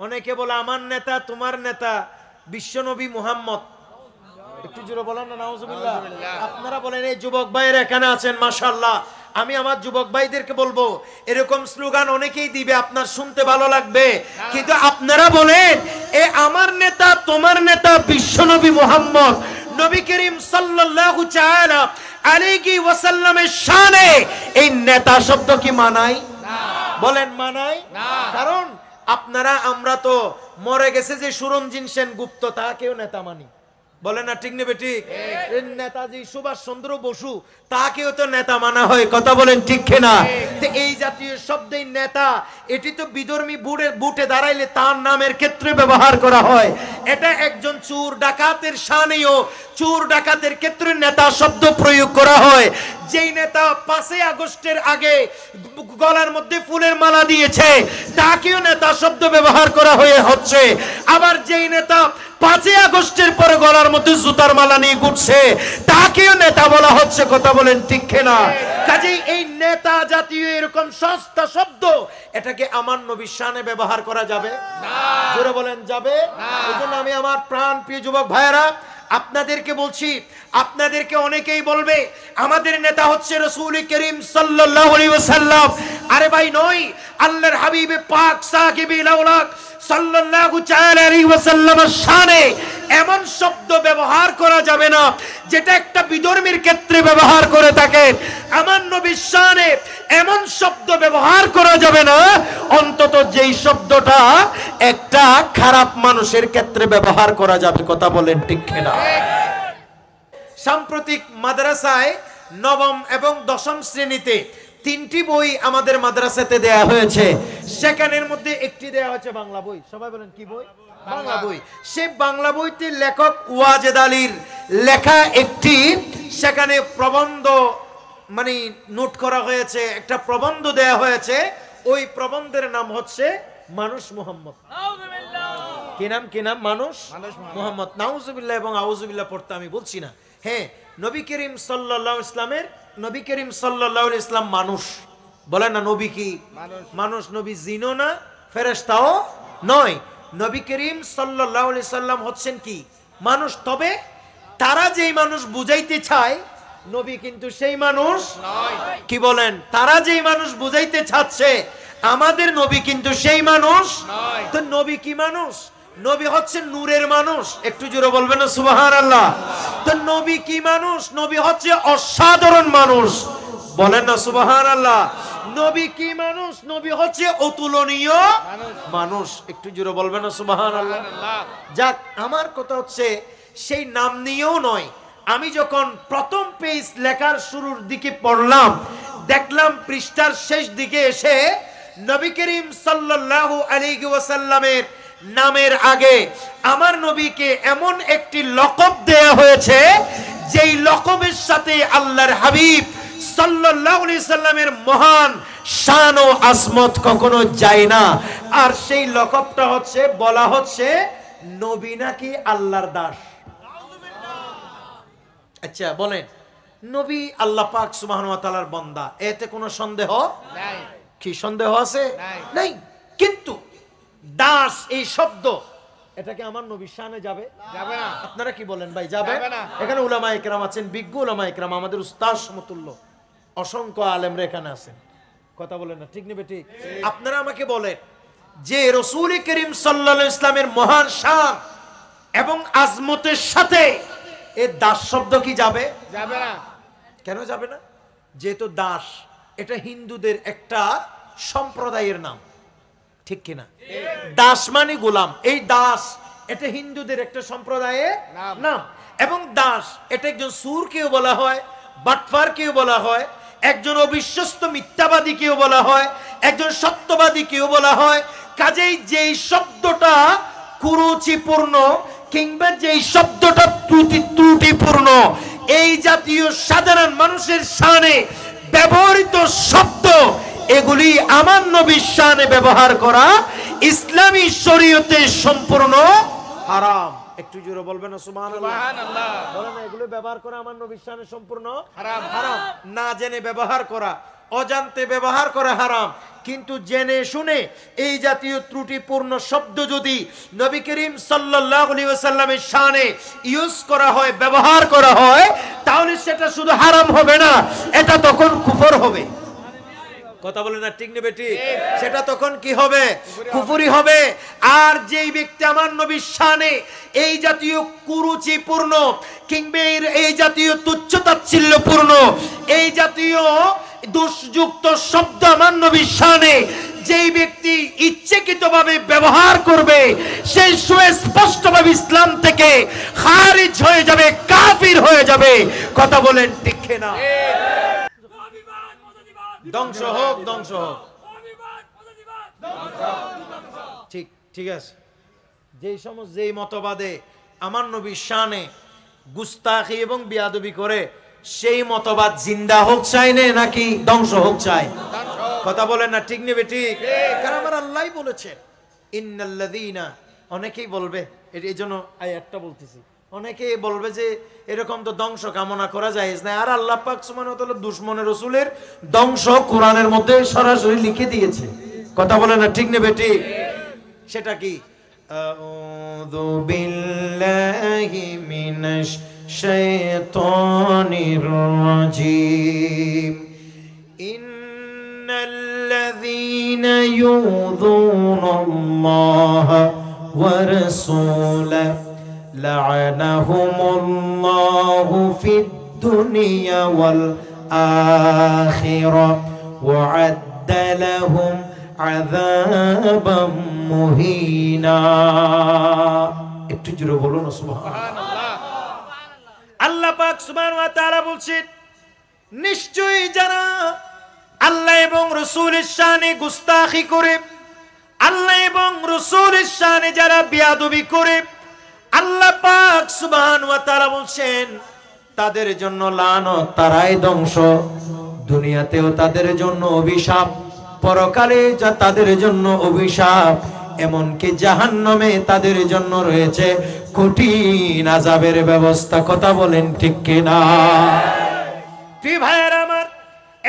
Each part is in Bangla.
অনেকে বলে আমার নেতা তোমার নেতা বিশ্বনবী মুহাম্মদ। একটু জোরে বলেন না নাউজুবিল্লাহ। আপনারা বলেন এই যুবক ভাইয়েরা এখানে আছেন মাশাআল্লাহ, আমি আমার যুবক ভাইদেরকে বলবো এরকম স্লোগান অনেকেই দিবে, আপনার শুনতে ভালো লাগবে, কিন্তু আপনারা বলেন এ আমার নেতা তোমার নেতা বিশ্বনবী মুহাম্মদ নবী করিম সাল্লাল্লাহু তাআলা আলাইহি ওয়াসাল্লামের শানে এই নেতা শব্দ কি মানায়? বলেন মানায়? কারণ আপনারা আমরা তো মরে গেছে যে সুরঞ্জিত সেনগুপ্ত তাকেও নেতা মানি, বলেন না ঠিক নেবে ঠিক? নেতাজি সুভাষ চন্দ্র বসু তাকেও তো নেতা মানা হয়, কথা বলেন ঠিক কিনা? তো এই জাতীয় শব্দের নেতা এটি তো বিধর্মী বুটে দাঁড়াইলে তার নামের ক্ষেত্রে ব্যবহার করা হয়। এটা একজন চোর ডাকাতের শানেও চোর ডাকাতের ক্ষেত্রে নেতা শব্দ প্রয়োগ করা হয়। যেই নেতা 5 আগস্টের আগে গলার মধ্যে ফুলের মালা দিয়েছে তাকেও নেতা শব্দ ব্যবহার করা হচ্ছে। আবার যেই নেতা 5 আগস্টের পরে গলার মধ্যে জুতার মালা নিয়ে ঘুরছে তাকেও নেতা বলা হচ্ছে, কথা বলেন ঠিক কিনা? কাজেই এই নেতা জাতীয় এরকম সস্তা শব্দ এটাকে আমার নবীর শানে ব্যবহার করা যাবে না। জোরে বলেন যাবে? এজন্য আমি আমার প্রাণ প্রিয় যুবক ভাইয়েরা আপনাদেরকে বলছি, আপনাদেরকে অনেকেই বলবে আমাদের নেতা হচ্ছে রাসূল করিম সাল্লাল্লাহু আলাইহি ওয়াসাল্লাম। আরে ভাই নয়, আল্লাহর হাবিবে পাক সাকিবুল আওলাক সাল্লাল্লাহু তাআলা আলাইহি ওয়াসাল্লামের শানে এমন শব্দ ব্যবহার করা যাবে না যেটা একটা বিধর্মীর ক্ষেত্রে ব্যবহার করে থাকে। আমার নবীর শানে এমন শব্দ ব্যবহার করা যাবে না অন্তত যেই শব্দটা একটা খারাপ মানুষের ক্ষেত্রে ব্যবহার করা যাবে, কথা বলেন ঠিক কিনা? সাম্প্রতিক মাদ্রাসায় নবম এবং দশম শ্রেণীতে 3টি বই আমাদের মাদ্রাসাতে দেয়া হয়েছে। সেখানের মধ্যে একটি দেয়া হয়েছে বাংলা বই। সবাই বলেন কি বই? বাংলা বই। সেই বাংলা বইতে লেখক ওয়াজেদ আলীর লেখা একটি সেখানে প্রবন্ধ মানে নোট করা হয়েছে, একটা প্রবন্ধ দেয়া হয়েছে। ওই প্রবন্ধের নাম হচ্ছে মানুষ মুহাম্মদ। কি নাম? কি নাম? মানুষ মুহাম্মদ। নাউজুবিল্লাহ এবং আউজুবিল্লাহ পড়তে আমি বলছি না। হ্যাঁ, নবী করিম সাল্লাল্লাহু আলাইহি ইসলামের নবী করিম সাল্লাল্লাহু আলাইহি ইসলাম মানুষ। বলেন না নবী কি মানুষ? নবী জিনও না ফেরেশতাও নয়। নবী করিম সাল্লাল্লাহু আলাইহি সাল্লাম হচ্ছেন কি মানুষ। তবে তারা যেই মানুষ বুঝাইতে চায় নবী কিন্তু সেই মানুষ নয়। কি বলেন? তারা যেই মানুষ বুঝাইতে চাচ্ছে আমাদের নবী কিন্তু সেই মানুষ নয়। তো নবী কি মানুষ? নবী হচ্ছে নূরের মানুষ। একটু জোরে বলবেন না সুবহানাল্লাহ। তো নবী কি মানুষ? নবী হচ্ছে অসাধারণ মানুষ, বলেন না সুবহানাল্লাহ। নবী কি মানুষ? নবী হচ্ছে অতুলনীয় মানুষ। একটু জোরে বলবেন না সুবহানাল্লাহ। যাক, আমার কথা হচ্ছে সেই নাম নিয়েও নয়। আমি যখন প্রথম পেজ লেখার শুরুর দিকে পড়লাম দেখলাম পৃষ্ঠার শেষ দিকে এসে নবী করিম সাল্লাল্লাহু আলাইহি ওয়াসাল্লামের নামের আগে আমার নবীকে এমন একটি লকব দেয়া হয়েছে যেই লকবের সাথে আল্লাহর হাবিব সাল্লাল্লাহু আলাইহি সাল্লামের মহান শান ও আজমত কখনো যায় না। আর সেই লকবটা হচ্ছে বলা হচ্ছে নবী নাকি আল্লাহর দাস। আচ্ছা বলেন, নবী আল্লাহ পাক সুবহানাহু ওয়া তাআলার বান্দা, এতে কোনো সন্দেহ নাই? কি সন্দেহ আছে? নাই। কিন্তু দাস এই শব্দ এটা কি আমার নবীর শানে যাবে? যাবে না। আপনারা কি বলেন ভাই? যাবে না। এখানে উলামায়ে কেরাম আছেন, বিজ্ঞ উলামায়ে কেরাম, আমাদের উস্তাদ সমতুল্য অসংখ্য আলেমরা এখানে আছেন, কথা বলেন না ঠিক নেবে ঠিক? আপনারা আমাকে বলেন যে রাসূল করিম সাল্লাল্লাহু আলাইহি ইসলামের মহান শান এবং আজমতের সাথে এই দাস শব্দ কি যাবে? যাবে না। কেন যাবে না? যেহেতু দাস এটা হিন্দুদের একটা সম্প্রদায়ের নাম, ঠিক কিনা? দাস মানে গোলাম। এই দাস এটা হিন্দুদের একটা সম্প্রদায়ের নাম। এবং দাস এটা একজন সুর কেউ বলা হয়, বাটফার কেউ বলা হয়, একজন অবিশ্বস্ত মিথ্যাবাদী কেউ বলা হয়, একজন সত্যবাদী কেউ বলা হয়। কাজেই যেই শব্দটা কুরুচিপূর্ণ কিংবা যেই শব্দটা ত্রুটিপূর্ণ এই জাতীয় সাধারণ মানুষের শানে ব্যবহৃত শব্দ এগুলি আমার নবীর শানে ব্যবহার করা ইসলামী শরীয়তে সম্পূর্ণ হারাম। একটু জোরে বলবেন না সুবহানাল্লাহ। বলেন এগুলো ব্যবহার করা আমার নবীর শানে সম্পূর্ণ হারাম। হারাম না জেনে ব্যবহার করা অজান্তে ব্যবহার করা হারাম, কিন্তু জেনে শুনে এই জাতীয় ত্রুটিপূর্ণ শব্দ যদি নবী করিম সাল্লাল্লাহু আলাইহি ওয়াসাল্লামের শানে ইউজ করা হয়, ব্যবহার করা হয়, তাহলে সেটা শুধু হারাম হবে না, এটা তখন কুফর হবে। কথা বলে না ঠিক নেবে ঠিক? সেটা তখন কি হবে? কুফরি হবে। আর যেই ব্যক্তি আমার নবীর শানে এই জাতীয় কুরুচিপূর্ণ কিংবা এই জাতীয় তুচ্ছতাচ্ছিল্যপূর্ণ এই জাতীয় দোষযুক্ত শব্দ আমার নবীর শানে যেই ব্যক্তি ইচ্ছাকৃতভাবে ব্যবহার করবে, সেই সুস্পষ্টভাবে ইসলাম থেকে খারিজ হয়ে যাবে, কাফির হয়ে যাবে। কথা বলেন ঠিক না? ধ্বংস হোক, ধ্বংস হোক। ঠিক ঠিক আছে। যেই মতবাদে আমার নবীর শানে গুস্তাখি এবং বিয়াদবি করে, সেই মতবাদ জিন্দা হোক চাই না নাকি ধ্বংস হোক চাই? কথা বলেন না ঠিক নেবে ঠিক? কারণ আমার আল্লাহই বলেছেন ইন্নাল্লাযীনা, অনেকেই বলবে, এই জন্য আয়াতটা বলতেছি, অনেকেই বলবে যে এরকম তো ধ্বংস কামনা করা জায়েজ না। আর আল্লাহ পাক সুবহানাহু ওয়া তাআলা দুশমনের রাসূলের ধ্বংস কোরআনের মধ্যে সরাসরি লিখে দিয়েছে। কথা বলেন না ঠিক নেবে ঠিক? সেটা কি? আউযু বিল্লাহি মিনাশ শাইতানির রাজীম। ইন্নাল্লাযীনা ইউযুনাল্লাহা ওয়া রাসূলাহু লা'আনাহুমুল্লাহু ফিদ-দুনিয়া ওয়াল আখিরাহ ওয়া আ'আদ্দা লাহুম আযাবাম মুহিনা। একটু জোরে বলুন সুবহানাল্লাহ। আল্লাহ পাক সুবহানাহু ওয়া তাআলা বলছেন, নিশ্চয়ই যারা আল্লাহ এবং রাসূলের শানে গুস্তাখি করে, আল্লাহ এবং রাসূলের শানে যারা বেয়াদবি করে, আল্লাহ পাক সুবহানাহু ওয়া তাআলা বলছেন তাদের জন্য লানত, তারাই ধ্বংস। দুনিয়াতেও তাদের জন্য অভিশাপ, পরকালে যা তাদের জন্য অভিশাপ, এমনকি জাহান্নামে তাদের জন্য রয়েছে কঠিন আযাবের ব্যবস্থা। কথা বলেন ঠিক কিনা? তুই ভাইয়ের আমার,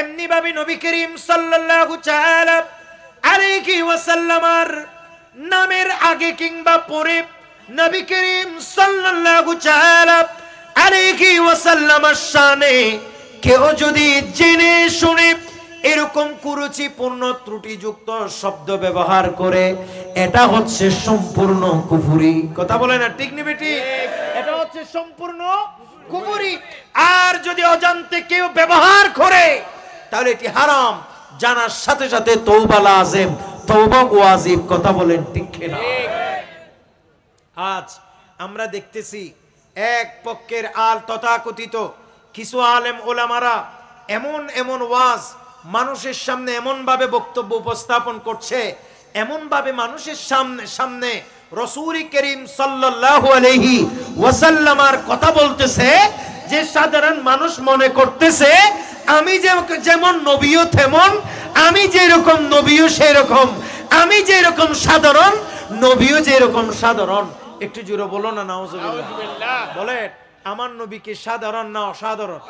এমনি ভাবে নবী করিম সাল্লাল্লাহু তাআলা আলাইহি ওয়াসাল্লামের নামের আগে কিংবা পরে নবী করিম সাল্লাল্লাহু তাআলা আলাইহি ওয়াসাল্লামের শানে কেউ যদি জেনে শুনে এরকম কুরুচিপূর্ণ ত্রুটিযুক্ত শব্দ ব্যবহার করে, এটা হচ্ছে সম্পূর্ণ কুফরি। কথা বলে না ঠিক নেবে ঠিক? এটা হচ্ছে সম্পূর্ণ কুফরি। আর যদি অজান্তে কেউ ব্যবহার করে, তাহলে এটি হারাম। জানার সাথে সাথে তওবা লাজিম, তওবা ওয়াজিব। কথা বলেন ঠিক না? আজ আমরা দেখতেছি এক পক্ষের তথাকথিত কিছু আলেম ওলামারা এমন এমন ওয়াজ মানুষের সামনে এমন ভাবে বক্তব্য উপস্থাপন করছে, এমন ভাবে মানুষের সামনে রাসূল করিম সাল্লাল্লাহু আলাইহি ওয়াসাল্লামের কথা বলতেছে যে সাধারণ মানুষ মনে করতেছে আমি যেমন নবীও তেমন, আমি যেরকম নবীও সেরকম, আমি যেরকম সাধারণ নবীও যেরকম সাধারণ। একটু জোরে বলো না নাউজুবিল্লাহ। বলেন, আমার নবী কি সাধারণ না অসাধারণ?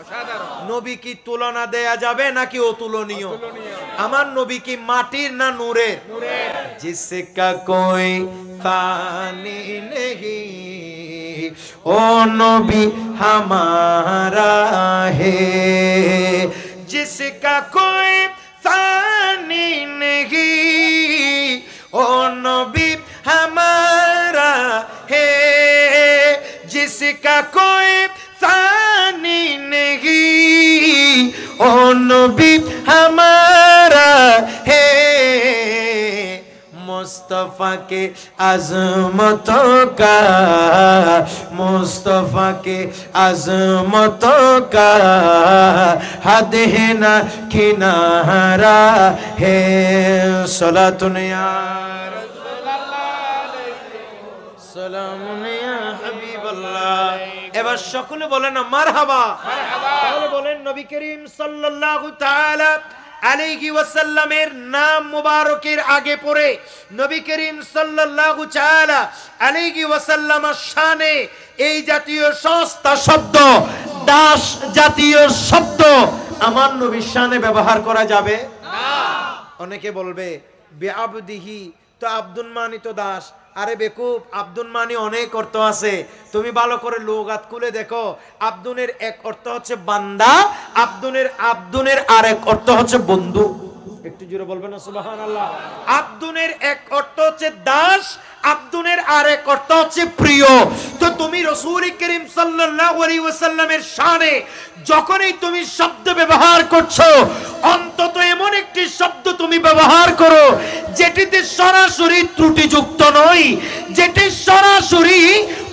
নবী কি তুলনা দেয়া যাবে নাকি অতুলনীয়? আমার নবী কি মাটির না নূরের? জিসকা কোই ফানি নেহি ও নবী হামারা হে, জিসকা কোই ফানি নেহি ও নবী হামারা হে, जिसका कोई फानी नहीं ओ नबी हमारा है। मुस्तफा के अज़मतों का, मुस्तफा के अज़मतों का हद है ना किनारा है। सलातुन या এবার সকলে বলেন না মারহাবা। তাহলে বলেন নবী করিম সাল্লাল্লাহু তাআলা আলাইহি ওয়াসাল্লামের নাম মুবারকের আগে পড়ে নবী করিম সাল্লাল্লাহু তাআলা আলাইহি ওয়াসাল্লামের শানে এই জাতীয় সস্তা শব্দ, দাস জাতীয় শব্দ আমার নবীর শানে ব্যবহার করা যাবে না। অনেকে বলবে বিআবদিহি, তো আব্দুল মানি তো দাস। আরে বেকুব, আব্দুল মানি অনেক অর্থ আছে, তুমি ভালো করে লুগাত খুলে দেখো। আব্দুনের এক অর্থ হচ্ছে বান্দা, আব্দুনের আরেক অর্থ হচ্ছে বন্ধু। একটু জোরে বলবেন না সুবহানাল্লাহ। আব্দুনের এক অর্থ হচ্ছে দাস, আব্দুনের আরেক অর্থ হচ্ছে প্রিয়। তো তুমি রাসূল করিম সাল্লাল্লাহু আলাইহি ওয়াসাল্লামের শানে যখনই তুমি শব্দ ব্যবহার করছো, অন্তত এমন একটি শব্দ তুমি ব্যবহার করো যেটিতে সরাসরি ত্রুটিযুক্ত নয়, যেটি সরাসরি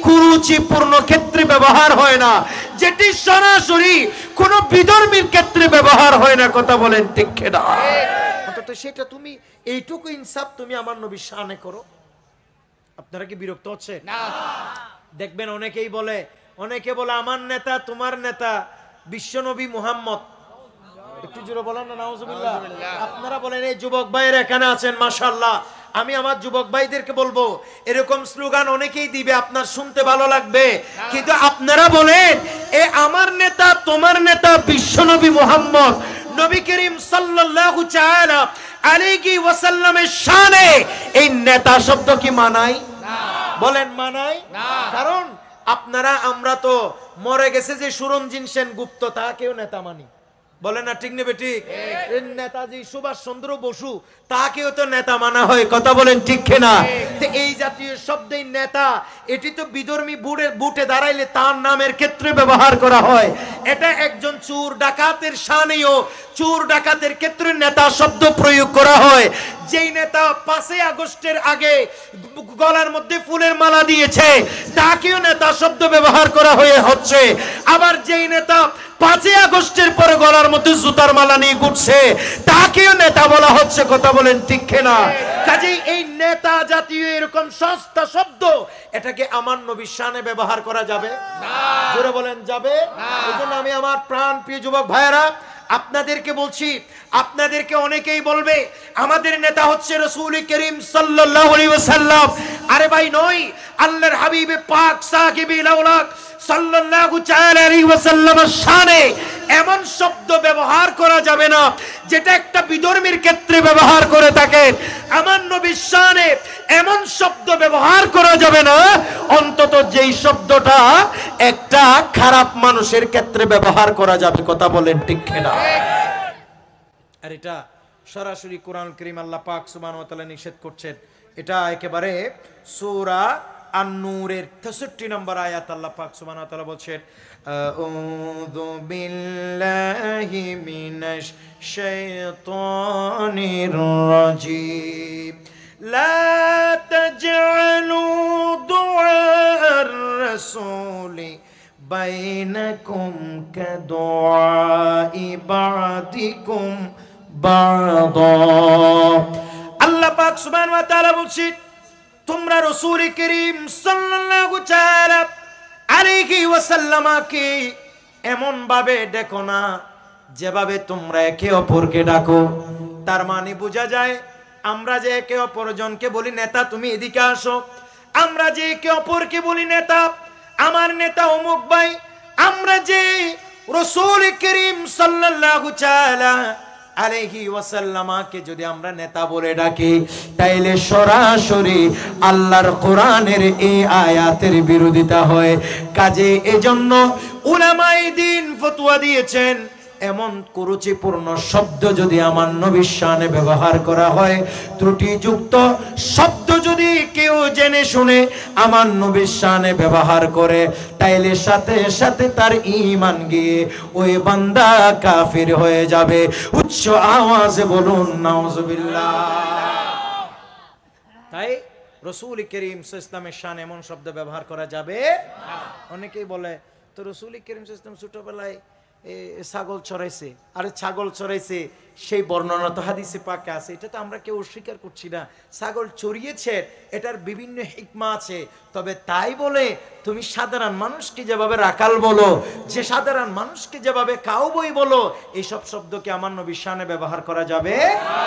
কুরুচিপূর্ণ ক্ষেত্রে ব্যবহার হয় না, যেটি সরাসরি কোন বিধর্মীর ক্ষেত্রে ব্যবহার হয় না। কথা বলেন ঠিক না? অন্তত সেটা তুমি এইটুকু ইনসাফ তুমি আমার নবীর শানে করো। আপনারা কি বিরক্ত হচ্ছে না? দেখবেন অনেকে বলে আমার নেতা তোমার নেতা বিশ্বনবী মুহাম্মদ। একটু জোরে বলেন না নাউজুবিল্লাহ। আপনারা বলেন এই যুবক ভাইয়েরা এখানে আছেন, মাশাআল্লাহ। আমি আমার যুবক ভাইদেরকে বলবো, এরকম স্লোগান অনেকেই দিবে, আপনার শুনতে ভালো লাগবে, কিন্তু আপনারা বলেন এ আমার নেতা তোমার নেতা বিশ্বনবী মুহাম্মদ নবী করিম সাল্লাল্লাহু তাআলা আলাইহি ওয়াসাল্লামের শানে এই নেতা শব্দ কি মানায়? বলেন মানায় না। কারণ আমরা তো মরে গেছে যে সুরঞ্জিত সেনগুপ্ত, তাকেও নেতা মানি। বলেন না ঠিক নেবে ঠিক? নেতাজি সুভাষ চন্দ্র বসু, তাকেও তো নেতা মানা হয়। কথা বলেন ঠিক না? এই জাতীয় শব্দের নেতা, এটি তো বিধর্মী বুটে দাঁড়াইলে তার নামের ক্ষেত্রে ব্যবহার করা হয়। এটা একজন চোর ডাকাতের শানেও চোর ডাকাতের ক্ষেত্রে নেতা শব্দ প্রয়োগ করা হয়। যেই নেতা 5 আগস্টের আগে গলার মধ্যে ফুলের মালা দিয়েছে, তাকেও নেতা শব্দ ব্যবহার করা হচ্ছে। আবার যেই নেতা 5 আগস্টের পরে গলার মধ্যে জুতার মালা নিয়ে ঘুরছে, তাকেও নেতা বলা হচ্ছে। কথা বলেন ঠিক না? কাজেই এই নেতা জাতীয় এরকম সস্তা শব্দ, এটাকে আমার নবীর শানে ব্যবহার করা যাবে না। জোরে বলেন যাবে না। এজন্য আমি আমার প্রাণ প্রিয় যুবক ভাইয়েরা আপনাদেরকে বলছি, আপনাদেরকে অনেকেই বলবে আমাদের নেতা হচ্ছে রাসূল করিম সাল্লাল্লাহু আলাইহি ওয়াসাল্লাম। আরে ভাই নয়, আল্লাহর হাবিবে পাক সাকিবুল আওলাক সাল্লাল্লাহু তাআলা আলাইহি ওয়াসাল্লামের শানে এমন শব্দ ব্যবহার করা যাবে না যেটা একটা বিধর্মীর ক্ষেত্রে ব্যবহার করে থাকে। আমার নবীর শানে এমন শব্দ ব্যবহার করা যাবে না অন্তত যেই শব্দটা একটা খারাপ মানুষের ক্ষেত্রে ব্যবহার করা যাবে। কথা বলেন ঠিক না? আর এটা সরাসরি কোরআন কারীম আল্লাহ পাক সুবহানাহু ওয়া তাআলা নিষেধ করছেন। এটা একেবারে সূরা আন-নূরের 63 নম্বর আয়াত আল্লাহ পাক সুবহানাহু ওয়া তাআলা বলছেন, আউযু বিল্লাহি মিনাশ শাইতানির রাজীম লা তাজআলু দুআর রাসূলি বাইনাকুম কাদুআই বা'দিকুম বা'দা। আল্লাহ পাক সুবহানাহু ওয়া তাআলা বলছেন, তোমরা রাসূল করিম সাল্লাল্লাহু তাআলা আলাইহি ওয়াসাল্লামকে এমন ভাবে দেখো না যেভাবে তোমরা একে অপরকে ডাকো। তার মানে বোঝা যায় আমরা যে একে অপরজনকে বলি নেতা তুমি এদিকে আসো, আমরা যে একে অপরকে বলি নেতা আমার নেতা অমুক ভাই, আমরা যে রাসূল করিম সাল্লাল্লাহু তাআলা আলাইহি ওয়াসাল্লামকে যদি আমরা নেতা বলে ডাকি, তাইলে সরাসরি আল্লাহর কোরআনের এই আয়াতের বিরোধিতা হয়। কাজে এজন্য উলামায়ে দ্বীন ফতোয়া দিয়েছেন, এমন কুরুচিপূর্ণ শব্দ যদি আমার নবীর শানে ব্যবহার করা হয়, ত্রুটিযুক্ত শব্দ যদি কেউ জেনে শুনে আমার নবীর শানে ব্যবহার করে, তাইলে সাথে সাথে তার ঈমান গিয়ে ওই বান্দা কাফির হয়ে যাবে। উচ্চ আওয়াজে বলুন নাউজুবিল্লাহ। তাই রাসূল করিম সাল্লাল্লাহু আলাইহি ওয়াসাল্লামের শানে এমন শব্দ ব্যবহার করা যাবে না। অনেকেই বলে তো রাসূল করিম সাল্লাল্লাহু আলাইহি ওয়াসাল্লাম ছোটবেলায় ছাগল চড়াইছে। আরে ছাগল চড়াইছে সেই বর্ণনা তো হাদিসে পাকে আছে, এটা তো আমরা কেউ অস্বীকার করছি না। ছাগল চড়িয়েছে, এটার বিভিন্ন হিকমা আছে। তবে তাই বলে তুমি সাধারণ মানুষকে যেভাবে রাকাল বলো, যে সাধারণ মানুষকে যেভাবে কাউবই বলো, এইসব শব্দকে আমার নবীর শানে ব্যবহার করা যাবে না।